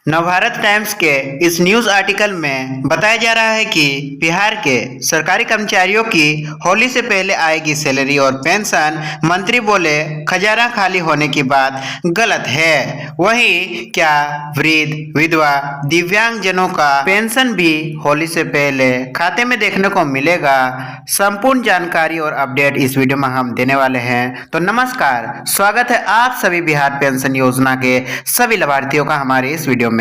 Navbharat times के इस news article में बताया जा रहा है कि बिहार के सरकारी कर्मचारियों की होली से पहले आएगी सैलरी और पेंशन। मंत्री बोले खजाना खाली होने की बात गलत है। वहीं क्या वृद्ध विधवा दिव्यांग जनों का पेंशन भी होली से पहले खाते में देखने को मिलेगा? संपूर्ण जानकारी और अपडेट इस वीडियो में हम देने वाले हैं। तो नमस्कार, स्वागत है आप सभी बिहार पेंशन योजना के सभी लाभार्थियों का हमारे इस वीडियो में।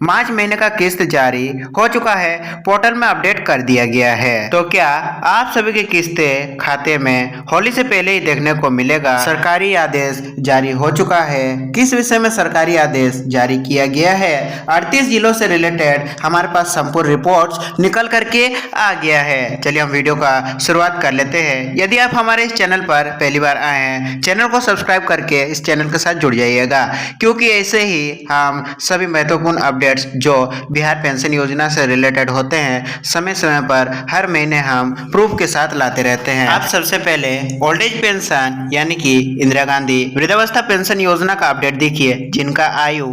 मार्च महीने का किस्त जारी हो चुका है, पोर्टल में अपडेट कर दिया गया है। तो क्या आप सभी की किस्तें खाते में होली से पहले ही देखने को मिलेगा? सरकारी आदेश जारी हो चुका है। किस विषय में सरकारी आदेश जारी किया गया है? 38 जिलों से रिलेटेड हमारे पास संपूर्ण रिपोर्ट्स निकल करके आ गया है। चलिए हम वीडियो का शुरुआत कर लेते हैं। यदि आप हमारे इस चैनल पर पहली बार आए हैं, चैनल को सब्सक्राइब करके इस चैनल के साथ जुड़ जाइएगा, क्योंकि ऐसे ही हम सभी महत्वपूर्ण अपडेट्स जो बिहार पेंशन योजना से रिलेटेड होते हैं समय समय पर हर महीने हम प्रूफ के साथ लाते रहते हैं। आप सबसे पहले ओल्ड एज पेंशन यानी कि इंदिरा गांधी वृद्धावस्था पेंशन योजना का अपडेट देखिए। जिनका आयु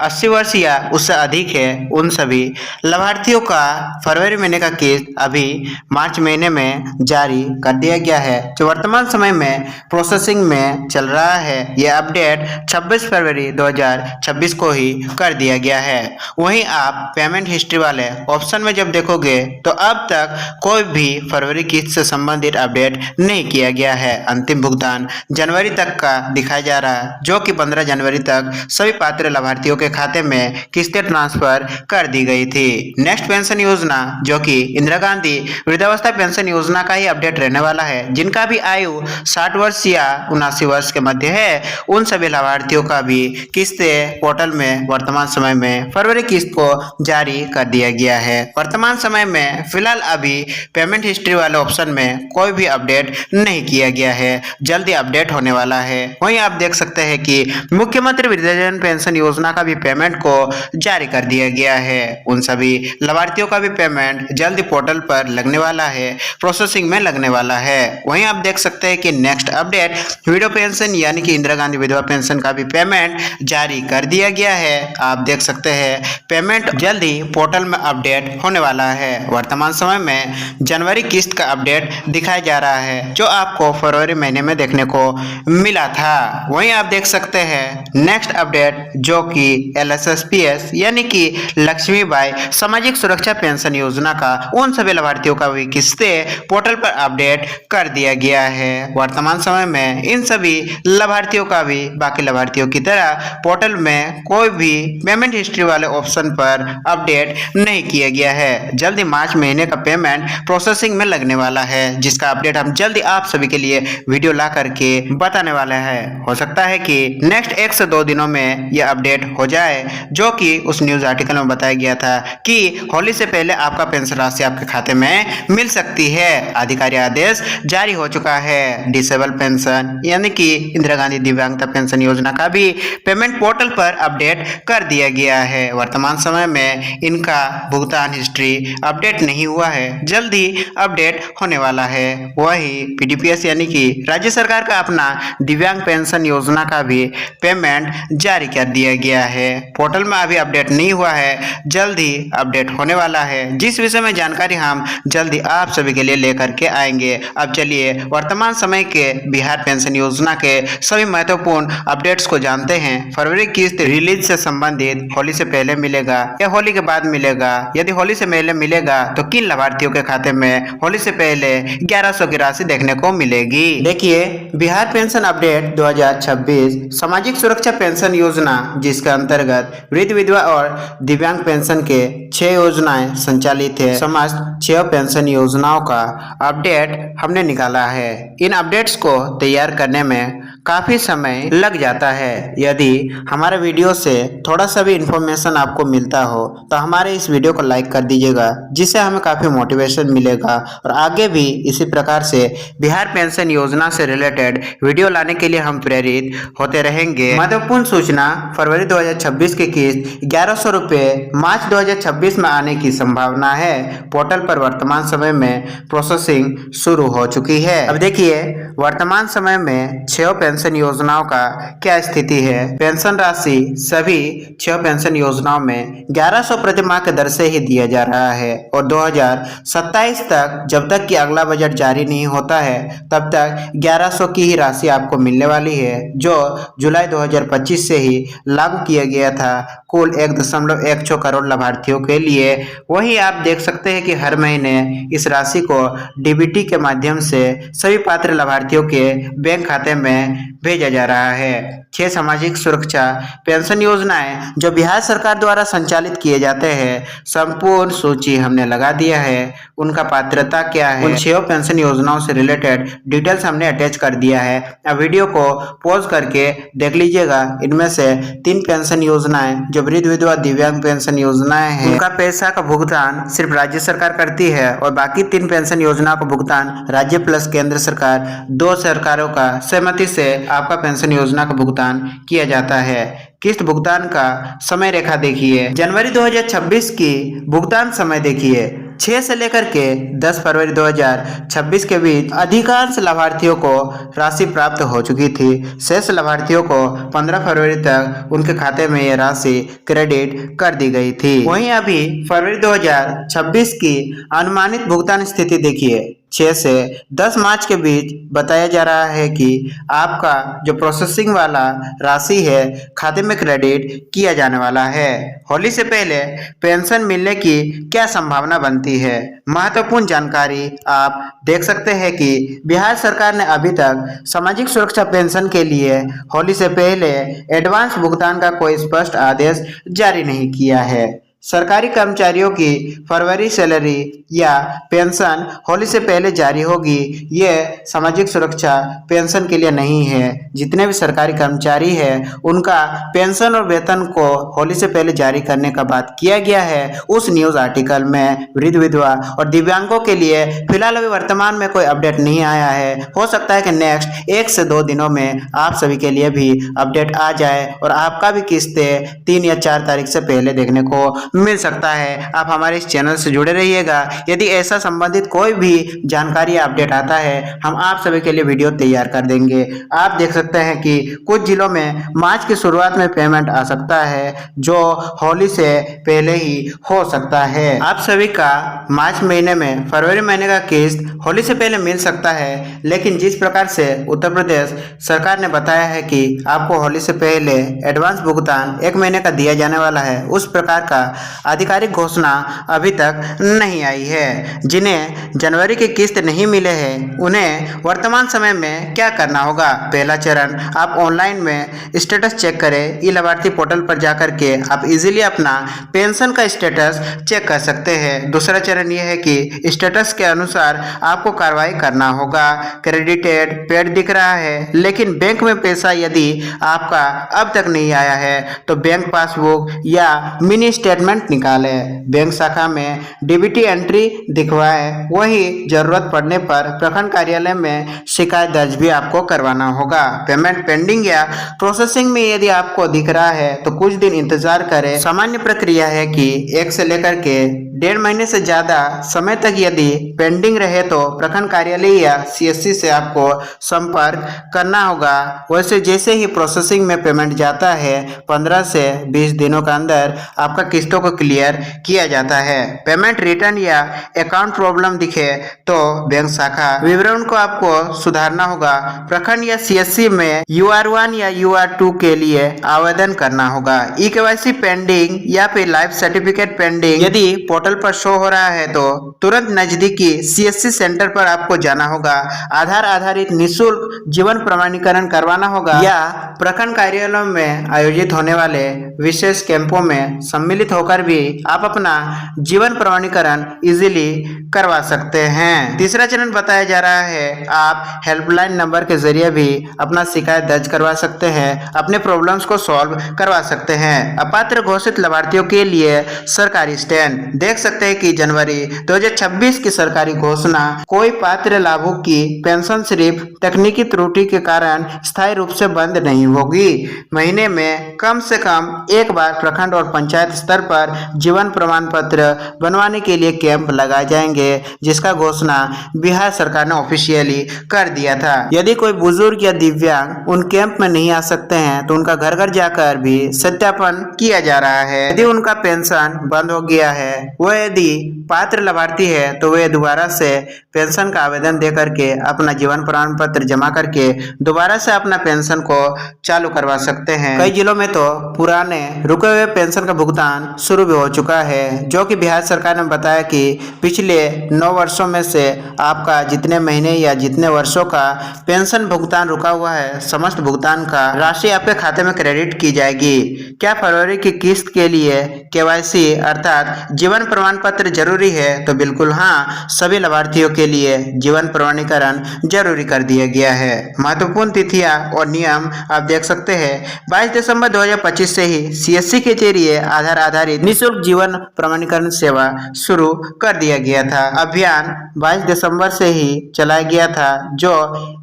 80 वर्ष या उससे अधिक है, उन सभी लाभार्थियों का फरवरी महीने का किस्त अभी मार्च महीने में जारी कर दिया गया है, जो वर्तमान समय में प्रोसेसिंग में चल रहा है। यह अपडेट 26 फरवरी 2026 को ही कर दिया गया है। वहीं आप पेमेंट हिस्ट्री वाले ऑप्शन में जब देखोगे तो अब तक कोई भी फरवरी किस्त से संबंधित अपडेट नहीं किया गया है। अंतिम भुगतान जनवरी तक का दिखाया जा रहा है, जो कि 15 जनवरी तक सभी पात्र लाभार्थियों के खाते में किस्तें ट्रांसफर कर दी गई थी। नेक्स्ट पेंशन योजना जो कि इंदिरा गांधी वृद्धावस्था पेंशन योजना का ही अपडेट रहने वाला है। जिनका भी आयु 60 वर्ष या 79 वर्ष के मध्य है, उन सभी लाभार्थियों का भी किस्तें पोर्टल में वर्तमान समय में फरवरी किस्त को जारी कर दिया गया है। वर्तमान समय में फिलहाल अभी पेमेंट हिस्ट्री वाले ऑप्शन में कोई भी अपडेट नहीं किया गया है, जल्दी अपडेट होने वाला है। वहीं आप देख सकते हैं कि मुख्यमंत्री वृद्धाजन पेंशन योजना का भी पेमेंट को जारी कर दिया गया है। उन सभी लाभार्थियों का भी पेमेंट जल्दी पोर्टल पर लगने वाला है, प्रोसेसिंग में लगने वाला है। वहीं आप देख सकते हैं कि नेक्स्ट अपडेट विडो पेंशन यानी कि इंदिरा गांधी विधवा पेंशन का भी पेमेंट जारी कर दिया गया है। आप देख सकते हैं पेमेंट जल्दी पोर्टल में अपडेट होने वाला है। वर्तमान समय में जनवरी किस्त का अपडेट दिखाया जा रहा है, जो आपको फरवरी महीने में देखने को मिला था। वहीं आप देख सकते हैं नेक्स्ट अपडेट जो कि LSSPS यानी कि लक्ष्मीबाई सामाजिक सुरक्षा पेंशन योजना का उन सभी लाभार्थियों का भी किस्तें पोर्टल पर अपडेट कर दिया गया है। वर्तमान समय में इन सभी लाभार्थियों का भी बाकी लाभार्थियों की तरह पोर्टल में कोई भी पेमेंट हिस्ट्री वाले ऑप्शन पर अपडेट नहीं किया गया है। जल्दी मार्च महीने का पेमेंट प्रोसेसिंग में लगने वाला है, जिसका अपडेट हम जल्दी आप सभी के लिए वीडियो ला करके बताने वाले हैं। हो सकता है कि नेक्स्ट 1 से 2 दिनों में यह अपडेट हो जाए, जो कि उस न्यूज आर्टिकल में बताया गया था कि होली से पहले आपका पेंशन राशि आपके खाते में मिल सकती है। आधिकारिक आदेश जारी हो चुका है। डिसेबल पेंशन यानी कि इंदिरा गांधी दिव्यांगता पेंशन योजना का भी पेमेंट पोर्टल पर अपडेट कर दिया गया है। वर्तमान समय में इनका भुगतान हिस्ट्री अपडेट नहीं हुआ है, जल्दी अपडेट होने वाला है। वही PDPS यानी कि राज्य सरकार का अपना दिव्यांग पेंशन योजना का भी पेमेंट जारी कर दिया गया है। पोर्टल में अभी अपडेट नहीं हुआ है, जल्दी अपडेट होने वाला है, जिस विषय में जानकारी हम जल्दी आप सभी के लिए लेकर के आएंगे। अब चलिए वर्तमान समय के बिहार पेंशन योजना के सभी महत्वपूर्ण अपडेट्स को जानते हैं। फरवरी किस्त रिलीज से संबंधित होली से पहले मिलेगा या होली के बाद मिलेगा? यदि होली से पहले मिलेगा तो किन लाभार्थियों के खाते में होली से पहले 1100 की राशि देखने को मिलेगी? देखिए, बिहार पेंशन अपडेट 2026 सामाजिक सुरक्षा पेंशन योजना, जिसके अंतर्गत वृद्ध विधवा और दिव्यांग पेंशन के 6 योजनाएं संचालित है। समस्त 6 पेंशन योजनाओं का अपडेट हमने निकाला है। इन अपडेट्स को तैयार करने में काफी समय लग जाता है। यदि हमारे वीडियो से थोड़ा सा भी इंफॉर्मेशन आपको मिलता हो तो हमारे इस वीडियो को लाइक कर दीजिएगा, जिससे हमें काफी मोटिवेशन मिलेगा और आगे भी इसी प्रकार से बिहार पेंशन योजना से रिलेटेड वीडियो लाने के लिए हम प्रेरित होते रहेंगे। महत्वपूर्ण सूचना, फरवरी 2026 की किस्त 1100 रुपये मार्च 2026 में आने की संभावना है। पोर्टल पर वर्तमान समय में प्रोसेसिंग शुरू हो चुकी है। अब देखिए, वर्तमान समय में 6 पेंशन योजनाओं का क्या स्थिति है। पेंशन राशि सभी 6 पेंशन योजनाओं में 1100 प्रति माह के दर से ही दिया जा रहा है और 2027 तक जब तक कि अगला बजट जारी नहीं होता है तब तक 1100 की ही राशि आपको मिलने वाली है, जो जुलाई 2025 से ही लागू किया गया था कुल 1.16 करोड़ लाभार्थियों के लिए। वहीं आप देख सकते हैं कि हर महीने इस राशि को डीबीटी के माध्यम से सभी पात्र लाभार्थियों के बैंक खाते में भेजा जा रहा है। 6 सामाजिक सुरक्षा पेंशन योजनाएं जो बिहार सरकार द्वारा संचालित किए जाते हैं, संपूर्ण सूची हमने लगा दिया है। उनका पात्रता क्या है, उन 6 पेंशन योजनाओं से रिलेटेड डिटेल्स हमने अटैच कर दिया है। अब वीडियो को पॉज करके देख लीजिएगा। इनमें से 3 पेंशन योजनाएं जो वृद्ध विधवा दिव्यांग पेंशन योजनाएं हैं, उनका पैसा का भुगतान सिर्फ राज्य सरकार करती है और बाकी 3 पेंशन योजनाओं का भुगतान राज्य प्लस केंद्र सरकार 2 सरकारों का सहमति से आपका पेंशन योजना का भुगतान किया जाता है। किस्त भुगतान का समय रेखा देखिए। जनवरी 2026 की भुगतान समय देखिए। 6 से लेकर के 10 फरवरी 2026 के बीच अधिकांश लाभार्थियों को राशि प्राप्त हो चुकी थी। शेष लाभार्थियों को 15 फरवरी तक उनके खाते में यह राशि क्रेडिट कर दी गई थी। वहीं अभी फरवरी 2026 की अनुमानित भुगतान स्थिति देखिए। 6 से 10 मार्च के बीच बताया जा रहा है कि आपका जो प्रोसेसिंग वाला राशि है खाते में क्रेडिट किया जाने वाला है। होली से पहले पेंशन मिलने की क्या संभावना बनती है? महत्वपूर्ण जानकारी आप देख सकते हैं कि बिहार सरकार ने अभी तक सामाजिक सुरक्षा पेंशन के लिए होली से पहले एडवांस भुगतान का कोई स्पष्ट आदेश जारी नहीं किया है। सरकारी कर्मचारियों की फरवरी सैलरी या पेंशन होली से पहले जारी होगी, ये सामाजिक सुरक्षा पेंशन के लिए नहीं है। जितने भी सरकारी कर्मचारी हैं उनका पेंशन और वेतन को होली से पहले जारी करने का बात किया गया है उस न्यूज़ आर्टिकल में। वृद्ध विधवा और दिव्यांगों के लिए फिलहाल अभी वर्तमान में कोई अपडेट नहीं आया है। हो सकता है कि नेक्स्ट 1 से 2 दिनों में आप सभी के लिए भी अपडेट आ जाए और आपका भी किस्तें 3 या 4 तारीख से पहले देखने को मिल सकता है। आप हमारे इस चैनल से जुड़े रहिएगा। यदि ऐसा संबंधित कोई भी जानकारी या अपडेट आता है हम आप सभी के लिए वीडियो तैयार कर देंगे। आप देख सकते हैं कि कुछ जिलों में मार्च की शुरुआत में पेमेंट आ सकता है जो होली से पहले ही हो सकता है। आप सभी का मार्च महीने में फरवरी महीने का किस्त होली से पहले मिल सकता है, लेकिन जिस प्रकार से उत्तर प्रदेश सरकार ने बताया है कि आपको होली से पहले एडवांस भुगतान 1 महीने का दिया जाने वाला है, उस प्रकार का आधिकारिक घोषणा अभी तक नहीं आई है। जिन्हें जनवरी की किस्त नहीं मिले हैं उन्हें वर्तमान समय में क्या करना होगा? पहला चरण, आप ऑनलाइन में स्टेटस चेक करें। ई लाभार्थी पोर्टल पर जाकर के आप इजीली अपना पेंशन का स्टेटस चेक कर सकते हैं। दूसरा चरण यह है कि स्टेटस के अनुसार आपको कार्रवाई करना होगा। क्रेडिटेड पेड दिख रहा है, लेकिन बैंक में पैसा यदि आपका अब तक नहीं आया है तो बैंक पासबुक या मिनी स्टेटमेंट निकाले, बैंक शाखा में डीबीटी एंट्री दिखवाए। वही जरूरत पड़ने पर प्रखंड कार्यालय में शिकायत दर्ज भी आपको करवाना होगा। पेमेंट पेंडिंग या प्रोसेसिंग में यदि आपको दिख रहा है तो कुछ दिन इंतजार करें। सामान्य प्रक्रिया है कि 1 से लेकर के 1.5 महीने से ज्यादा समय तक यदि पेंडिंग रहे तो प्रखंड कार्यालय या सीएससी से आपको संपर्क करना होगा। वैसे जैसे ही प्रोसेसिंग में पेमेंट जाता है 15 से 20 दिनों के अंदर आपका किस्तों को क्लियर किया जाता है। पेमेंट रिटर्न या अकाउंट प्रॉब्लम दिखे तो बैंक शाखा विवरण को आपको सुधारना होगा। प्रखंड या सीएससी में UR1 या UR2 के लिए आवेदन करना होगा। ई-केवाईसी पेंडिंग या फिर लाइफ सर्टिफिकेट पेंडिंग यदि पोर्टल पर शो हो रहा है तो तुरंत नजदीकी सीएससी सेंटर पर आपको जाना होगा। आधार आधारित निःशुल्क जीवन प्रमाणीकरण करवाना होगा या प्रखंड कार्यालयों में आयोजित होने वाले विशेष कैंपों में सम्मिलित होकर भी आप अपना जीवन प्रमाणीकरण इजीली करवा सकते हैं। तीसरा चरण बताया जा रहा है, आप हेल्पलाइन नंबर के जरिए भी अपना शिकायत दर्ज करवा सकते हैं, अपने प्रॉब्लम्स को सॉल्व करवा सकते हैं। अपात्र घोषित लाभार्थियों के लिए सरकारी स्टैंड देख सकते हैं कि जनवरी 2026 की सरकारी घोषणा, कोई पात्र लाभुक की पेंशन सिर्फ तकनीकी त्रुटि के कारण स्थायी रूप से बंद नहीं होगी। महीने में कम से कम एक बार प्रखंड और पंचायत स्तर पर जीवन प्रमाण पत्र बनवाने के लिए कैंप लगाए जाएंगे, जिसका घोषणा बिहार सरकार ने ऑफिशियली कर दिया था। यदि कोई बुजुर्ग या दिव्यांग उन कैंप में नहीं आ सकते हैं तो उनका घर घर जाकर भी सत्यापन किया जा रहा है। यदि उनका पेंशन बंद हो गया है, वो यदि पात्र लाभार्थी है तो वे दोबारा से पेंशन का आवेदन दे करके अपना जीवन प्रमाण पत्र जमा करके दोबारा से अपना पेंशन को चालू करवा सकते हैं। कई जिलों में तो पुराने रुके हुए पेंशन का भुगतान शुरू भी हो चुका है, जो कि बिहार सरकार ने बताया कि पिछले 9 वर्षों में से आपका जितने महीने या जितने वर्षों का पेंशन भुगतान रुका हुआ है, समस्त भुगतान का राशि आपके खाते में क्रेडिट की जाएगी। क्या फरवरी की किस्त के लिए केवाईसी अर्थात जीवन प्रमाण पत्र जरूरी है? तो बिल्कुल हाँ, सभी लाभार्थियों के लिए जीवन प्रमाणीकरण जरूरी कर दिया गया है। महत्वपूर्ण तिथियां और नियम आप देख सकते हैं। 22 दिसंबर 2025 से ही सीएससी के जरिए आधार आधारित निःशुल्क जीवन प्रमाणीकरण सेवा शुरू कर दिया गया था। अभियान 22 दिसंबर से ही चलाया गया था, जो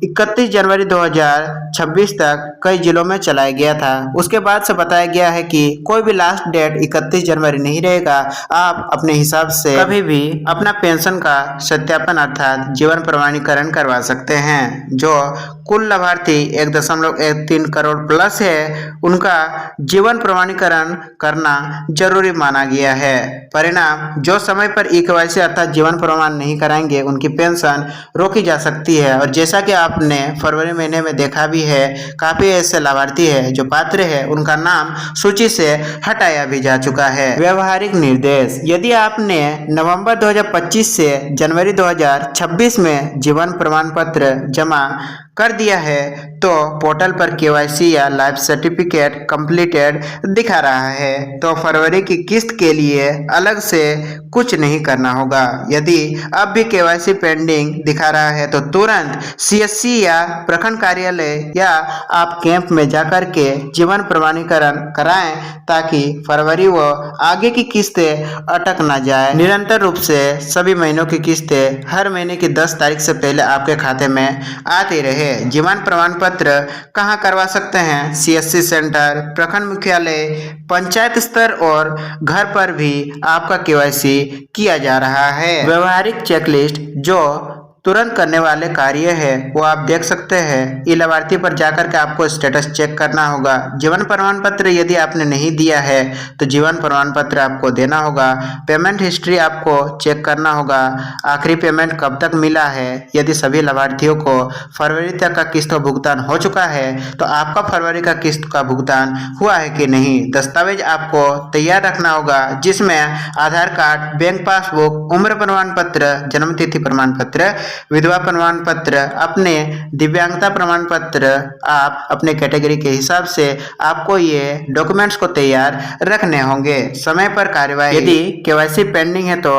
31 जनवरी 2026 तक कई जिलों में चलाया गया था। उसके बाद से बताया गया है कि कोई भी लास्ट डेट 31 जनवरी नहीं रहेगा। आप अपने हिसाब से कभी भी अपना पेंशन का सत्यापन अर्थात जीवन प्रमाणीकरण करवा सकते हैं। जो कुल लाभार्थी 1.13 करोड़ प्लस है, उनका जीवन प्रमाणीकरण करना जरूरी माना गया है। परिणाम, जो समय पर ई-केवाईसी अर्थात जीवन प्रमाण नहीं कराएंगे उनकी पेंशन रोकी जा सकती है। और जैसा कि आपने फरवरी महीने में देखा भी है, काफी ऐसे लाभार्थी है जो पात्र है, उनका नाम सूची से हटाया भी जा चुका है। व्यवहारिक निर्देश, यदि आपने नवंबर 2025 से जनवरी 2026 में जीवन प्रमाण पत्र जमा कर दिया है तो पोर्टल पर केवाईसी या लाइफ सर्टिफिकेट कंप्लीटेड दिखा रहा है, तो फरवरी की किस्त के लिए अलग से कुछ नहीं करना होगा। यदि अब भी केवाईसी पेंडिंग दिखा रहा है तो तुरंत सीएससी या प्रखंड कार्यालय या आप कैंप में जाकर के जीवन प्रमाणीकरण कराएं, ताकि फरवरी व आगे की किस्तें अटक ना जाए। निरंतर रूप से सभी महीनों की किस्तें हर महीने की 10 तारीख से पहले आपके खाते में आती रहे। जीवन प्रमाण पत्र कहाँ करवा सकते हैं? सीएससी सेंटर, प्रखंड मुख्यालय, पंचायत स्तर और घर पर भी आपका केवाईसी किया जा रहा है। व्यवहारिक चेकलिस्ट, जो तुरंत करने वाले कार्य है, वो आप देख सकते हैं। ई लाभार्थी पर जाकर के आपको स्टेटस चेक करना होगा। जीवन प्रमाण पत्र यदि आपने नहीं दिया है तो जीवन प्रमाण पत्र आपको देना होगा। पेमेंट हिस्ट्री आपको चेक करना होगा, आखिरी पेमेंट कब तक मिला है। यदि सभी लाभार्थियों को फरवरी तक का किस्त भुगतान हो चुका है तो आपका फरवरी का किस्त का भुगतान हुआ है कि नहीं। दस्तावेज आपको तैयार रखना होगा, जिसमें आधार कार्ड, बैंक पासबुक, उम्र प्रमाण पत्र, जन्म तिथि प्रमाण पत्र, विधवा प्रमाण पत्र, अपने दिव्यांगता प्रमाण पत्र। आप अपने कैटेगरी के हिसाब से आपको ये डॉक्यूमेंट्स को तैयार रखने होंगे। समय पर कार्यवाही, यदि केवाईसी पेंडिंग है तो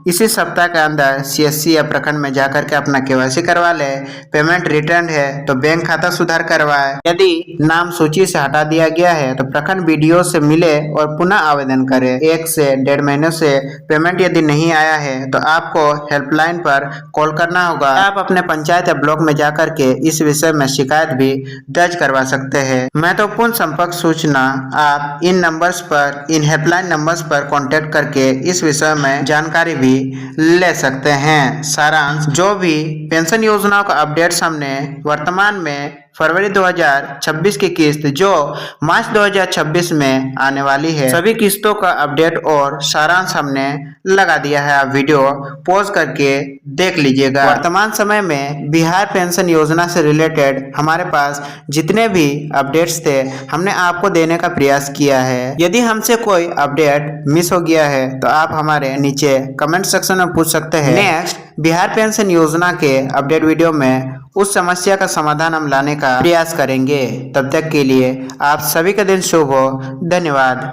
इसी सप्ताह के अंदर सीएससी या प्रखंड में जाकर के अपना केवाईसी करवा ले। पेमेंट रिटर्न है तो बैंक खाता सुधार करवाए। यदि नाम सूची से हटा दिया गया है तो प्रखंड बीडीओ से मिले और पुनः आवेदन करे। 1 से 1.5 महीने से पेमेंट यदि नहीं आया है तो आपको हेल्पलाइन पर कॉल करना होगा। आप अपने पंचायत या ब्लॉक में जाकर के इस विषय में शिकायत भी दर्ज करवा सकते हैं। महत्वपूर्ण संपर्क सूचना, आप इन नंबर्स पर, इन हेल्पलाइन नंबर्स पर कांटेक्ट करके इस विषय में जानकारी भी ले सकते हैं। सारांश, जो भी पेंशन योजनाओं का अपडेट्स हमने वर्तमान में फरवरी 2026 की किस्त जो मार्च 2026 में आने वाली है, सभी किस्तों का अपडेट और सारांश हमने लगा दिया है। आप वीडियो पॉज करके देख लीजिएगा। वर्तमान समय में बिहार पेंशन योजना से रिलेटेड हमारे पास जितने भी अपडेट्स थे, हमने आपको देने का प्रयास किया है। यदि हमसे कोई अपडेट मिस हो गया है तो आप हमारे नीचे कमेंट सेक्शन में पूछ सकते हैं। नेक्स्ट बिहार पेंशन योजना के अपडेट वीडियो में उस समस्या का समाधान हम लाने का प्रयास करेंगे। तब तक के लिए आप सभी का दिन शुभ हो। धन्यवाद।